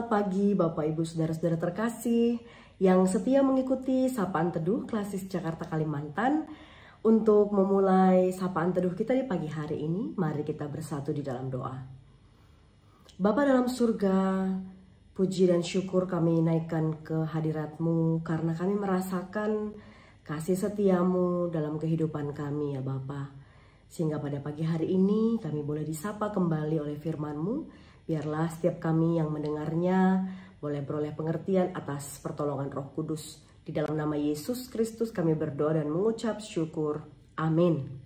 Selamat pagi Bapak Ibu Saudara-saudara terkasih yang setia mengikuti Sapaan Teduh Klasis Jakarta Kalimantan. Untuk memulai Sapaan Teduh kita di pagi hari ini, mari kita bersatu di dalam doa. Bapa dalam surga, puji dan syukur kami naikkan ke hadirat-Mu karena kami merasakan kasih setiamu dalam kehidupan kami ya Bapa. Sehingga pada pagi hari ini kami boleh disapa kembali oleh firman-Mu. Biarlah setiap kami yang mendengarnya boleh beroleh pengertian atas pertolongan Roh Kudus. Di dalam nama Yesus Kristus kami berdoa dan mengucap syukur. Amin.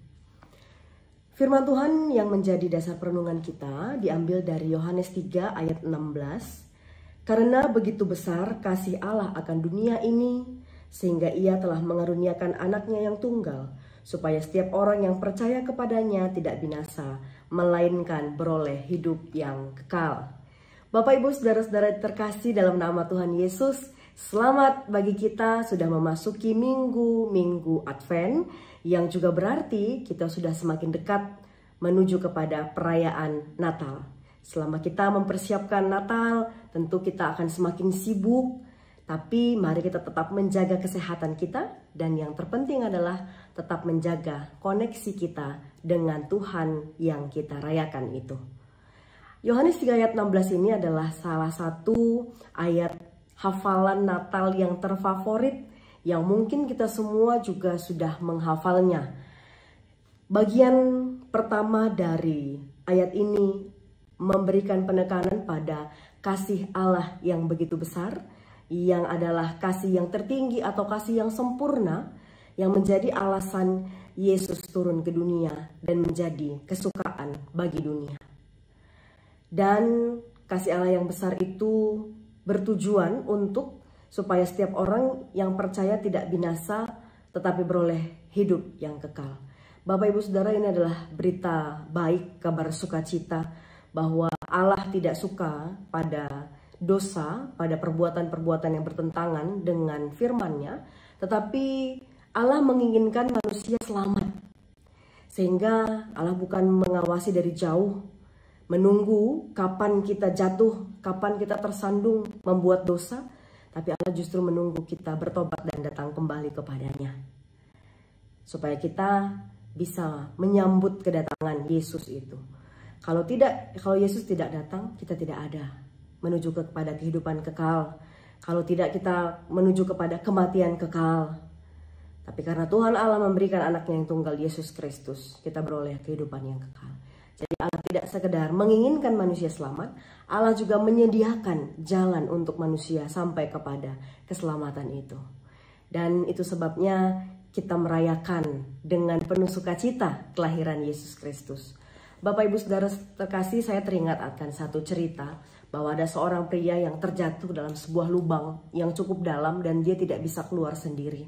Firman Tuhan yang menjadi dasar perenungan kita diambil dari Yohanes 3 ayat 16. Karena begitu besar kasih Allah akan dunia ini, sehingga Ia telah mengaruniakan anaknya yang tunggal, supaya setiap orang yang percaya kepadanya tidak binasa, melainkan beroleh hidup yang kekal. Bapak Ibu Saudara-saudara terkasih dalam nama Tuhan Yesus, selamat bagi kita sudah memasuki minggu Advent, yang juga berarti kita sudah semakin dekat menuju kepada perayaan Natal. Selama kita mempersiapkan Natal, tentu kita akan semakin sibuk, tapi mari kita tetap menjaga kesehatan kita, dan yang terpenting adalah tetap menjaga koneksi kita dengan Tuhan yang kita rayakan itu. Yohanes 3 ayat 16 ini adalah salah satu ayat hafalan Natal yang terfavorit, yang mungkin kita semua juga sudah menghafalnya. Bagian pertama dari ayat ini memberikan penekanan pada kasih Allah yang begitu besar, yang adalah kasih yang tertinggi atau kasih yang sempurna, yang menjadi alasan Yesus turun ke dunia dan menjadi kesukaan bagi dunia. Dan kasih Allah yang besar itu bertujuan untuk supaya setiap orang yang percaya tidak binasa tetapi beroleh hidup yang kekal. Bapak Ibu Saudara, ini adalah berita baik, kabar sukacita bahwa Allah tidak suka pada dosa, pada perbuatan-perbuatan yang bertentangan dengan firman-Nya, tetapi Allah menginginkan manusia selamat. Sehingga Allah bukan mengawasi dari jauh, menunggu kapan kita jatuh, kapan kita tersandung membuat dosa, tapi Allah justru menunggu kita bertobat dan datang kembali kepadanya. Supaya kita bisa menyambut kedatangan Yesus itu. Kalau Yesus tidak datang, kita tidak ada menuju kepada kehidupan kekal. Kalau tidak, kita menuju kepada kematian kekal. Tapi karena Tuhan Allah memberikan anaknya yang tunggal, Yesus Kristus, kita beroleh kehidupan yang kekal. Jadi Allah tidak sekedar menginginkan manusia selamat, Allah juga menyediakan jalan untuk manusia sampai kepada keselamatan itu. Dan itu sebabnya kita merayakan dengan penuh sukacita kelahiran Yesus Kristus. Bapak Ibu Saudara terkasih, saya teringat akan satu cerita bahwa ada seorang pria yang terjatuh dalam sebuah lubang yang cukup dalam dan dia tidak bisa keluar sendiri.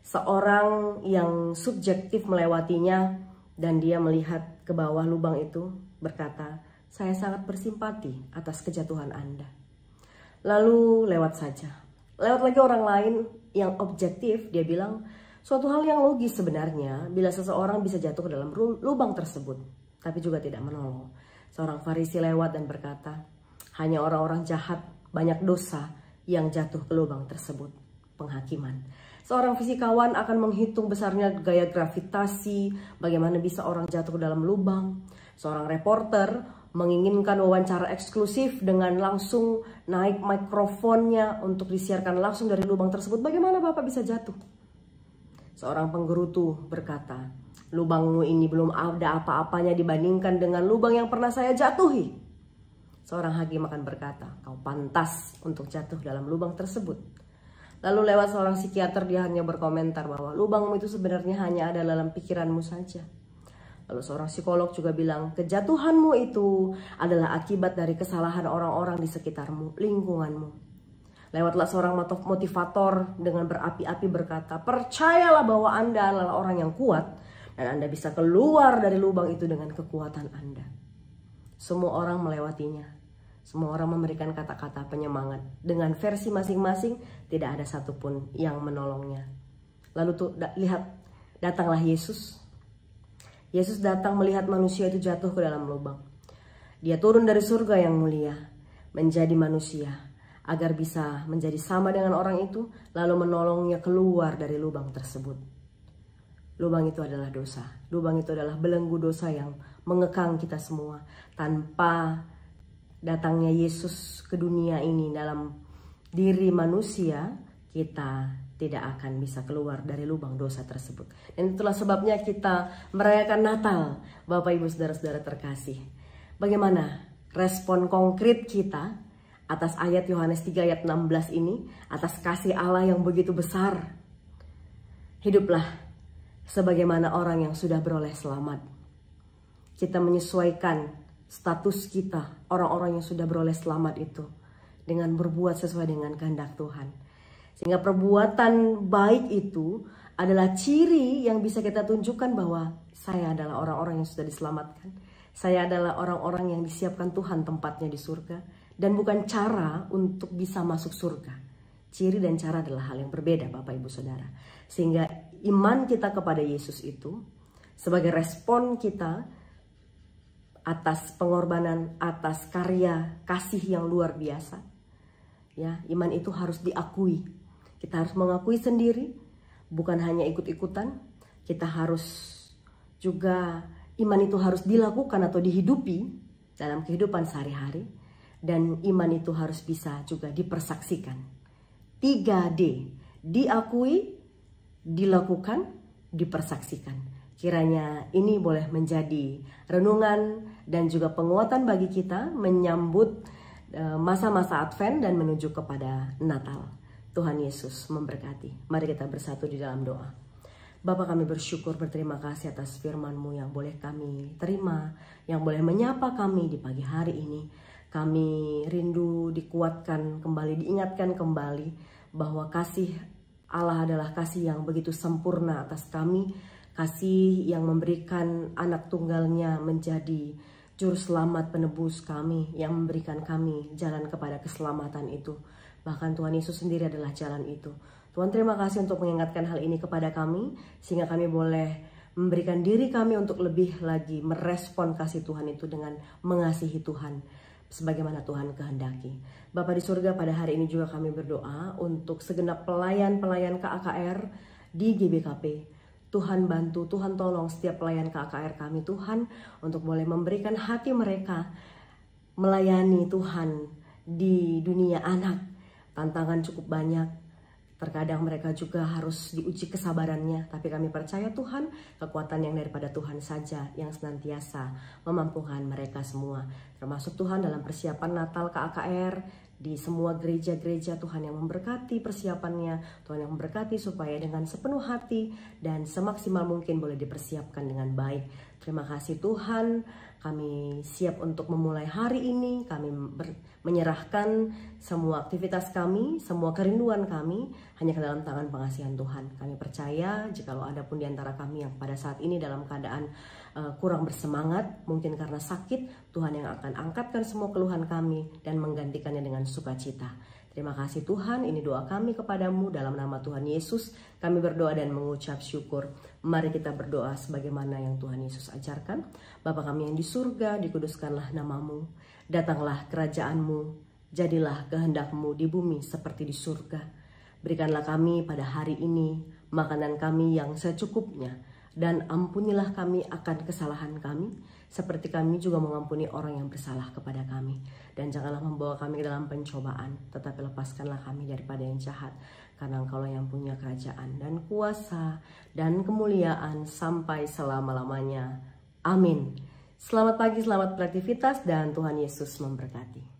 Seorang yang subjektif melewatinya dan dia melihat ke bawah lubang itu berkata, "Saya sangat bersimpati atas kejatuhan Anda." Lalu lewat saja. Lewat lagi orang lain yang objektif, dia bilang, "Suatu hal yang logis sebenarnya bila seseorang bisa jatuh ke dalam lubang tersebut, tapi juga tidak menolong." Seorang Farisi lewat dan berkata, "Hanya orang-orang jahat, banyak dosa yang jatuh ke lubang tersebut." Penghakiman. Seorang fisikawan akan menghitung besarnya gaya gravitasi, bagaimana bisa orang jatuh ke dalam lubang. Seorang reporter menginginkan wawancara eksklusif dengan langsung naik mikrofonnya untuk disiarkan langsung dari lubang tersebut. Bagaimana Bapak bisa jatuh? Seorang penggerutu berkata, "Lubangmu ini belum ada apa-apanya dibandingkan dengan lubang yang pernah saya jatuhi." Seorang hakim akan berkata, "Kau pantas untuk jatuh dalam lubang tersebut." Lalu lewat seorang psikiater, dia hanya berkomentar bahwa lubangmu itu sebenarnya hanya ada dalam pikiranmu saja. Lalu seorang psikolog juga bilang, kejatuhanmu itu adalah akibat dari kesalahan orang-orang di sekitarmu, lingkunganmu. Lewatlah seorang motivator dengan berapi-api berkata, "Percayalah bahwa Anda adalah orang yang kuat dan Anda bisa keluar dari lubang itu dengan kekuatan Anda." Semua orang melewatinya. Semua orang memberikan kata-kata penyemangat. Dengan versi masing-masing, tidak ada satupun yang menolongnya. Lalu lihat, datanglah Yesus. Yesus datang melihat manusia itu jatuh ke dalam lubang. Dia turun dari surga yang mulia. menjadi manusia agar bisa menjadi sama dengan orang itu, lalu menolongnya keluar dari lubang tersebut. Lubang itu adalah dosa. Lubang itu adalah belenggu dosa yang mengekang kita semua. Tanpa datangnya Yesus ke dunia ini dalam diri manusia, kita tidak akan bisa keluar dari lubang dosa tersebut. Dan itulah sebabnya kita merayakan Natal, Bapak Ibu Saudara-saudara terkasih. Bagaimana respon konkret kita atas ayat Yohanes 3 ayat 16 ini, atas kasih Allah yang begitu besar? Hiduplah sebagaimana orang yang sudah beroleh selamat. Kita menyesuaikan status kita, orang-orang yang sudah beroleh selamat itu, dengan berbuat sesuai dengan kehendak Tuhan. Sehingga perbuatan baik itu adalah ciri yang bisa kita tunjukkan bahwa saya adalah orang-orang yang sudah diselamatkan. Saya adalah orang-orang yang disiapkan Tuhan tempatnya di surga. Dan bukan cara untuk bisa masuk surga. Ciri dan cara adalah hal yang berbeda, Bapak Ibu Saudara. Sehingga iman kita kepada Yesus itu sebagai respon kita atas pengorbanan, atas karya kasih yang luar biasa. Ya, iman itu harus diakui. Kita harus mengakui sendiri, bukan hanya ikut-ikutan. Kita harus juga, iman itu harus dilakukan atau dihidupi dalam kehidupan sehari-hari. Dan iman itu harus bisa juga dipersaksikan. 3D, diakui, dilakukan, dipersaksikan. Kiranya ini boleh menjadi renungan dan juga penguatan bagi kita menyambut masa-masa Advent dan menuju kepada Natal. Tuhan Yesus memberkati. Mari kita bersatu di dalam doa. Bapa, kami bersyukur, berterima kasih atas firman-Mu yang boleh kami terima, yang boleh menyapa kami di pagi hari ini. Kami rindu dikuatkan kembali, diingatkan kembali bahwa kasih Allah adalah kasih yang begitu sempurna atas kami. Kasih yang memberikan anak tunggalnya menjadi juru selamat penebus kami, yang memberikan kami jalan kepada keselamatan itu. Bahkan Tuhan Yesus sendiri adalah jalan itu. Tuhan, terima kasih untuk mengingatkan hal ini kepada kami, sehingga kami boleh memberikan diri kami untuk lebih lagi merespon kasih Tuhan itu dengan mengasihi Tuhan sebagaimana Tuhan kehendaki. Bapa di surga, pada hari ini juga kami berdoa untuk segenap pelayan-pelayan KAKR di GBKP. Tuhan bantu, Tuhan tolong setiap pelayan KAKR kami, Tuhan, untuk boleh memberikan hati mereka melayani Tuhan di dunia anak. Tantangan cukup banyak. Terkadang mereka juga harus diuji kesabarannya, tapi kami percaya Tuhan, kekuatan yang daripada Tuhan saja yang senantiasa memampukan mereka semua. Termasuk Tuhan dalam persiapan Natal KAKR, di semua gereja-gereja Tuhan yang memberkati persiapannya, Tuhan yang memberkati supaya dengan sepenuh hati dan semaksimal mungkin boleh dipersiapkan dengan baik. Terima kasih Tuhan, kami siap untuk memulai hari ini, kami menyerahkan semua aktivitas kami, semua kerinduan kami hanya ke dalam tangan pengasihan Tuhan. Kami percaya jikalau ada pun di antara kami yang pada saat ini dalam keadaan kurang bersemangat, mungkin karena sakit, Tuhan yang akan angkatkan semua keluhan kami dan menggantikannya dengan sukacita. Terima kasih Tuhan, ini doa kami kepadamu dalam nama Tuhan Yesus. Kami berdoa dan mengucap syukur. Mari kita berdoa sebagaimana yang Tuhan Yesus ajarkan. Bapa kami yang di surga, dikuduskanlah namamu. Datanglah kerajaanmu, jadilah kehendakmu di bumi seperti di surga. Berikanlah kami pada hari ini makanan kami yang secukupnya. Dan ampunilah kami akan kesalahan kami, seperti kami juga mengampuni orang yang bersalah kepada kami. Dan janganlah membawa kami ke dalam pencobaan, tetapi lepaskanlah kami daripada yang jahat. Karena Engkaulah yang punya kerajaan dan kuasa dan kemuliaan sampai selama-lamanya. Amin. Selamat pagi, selamat beraktivitas, dan Tuhan Yesus memberkati.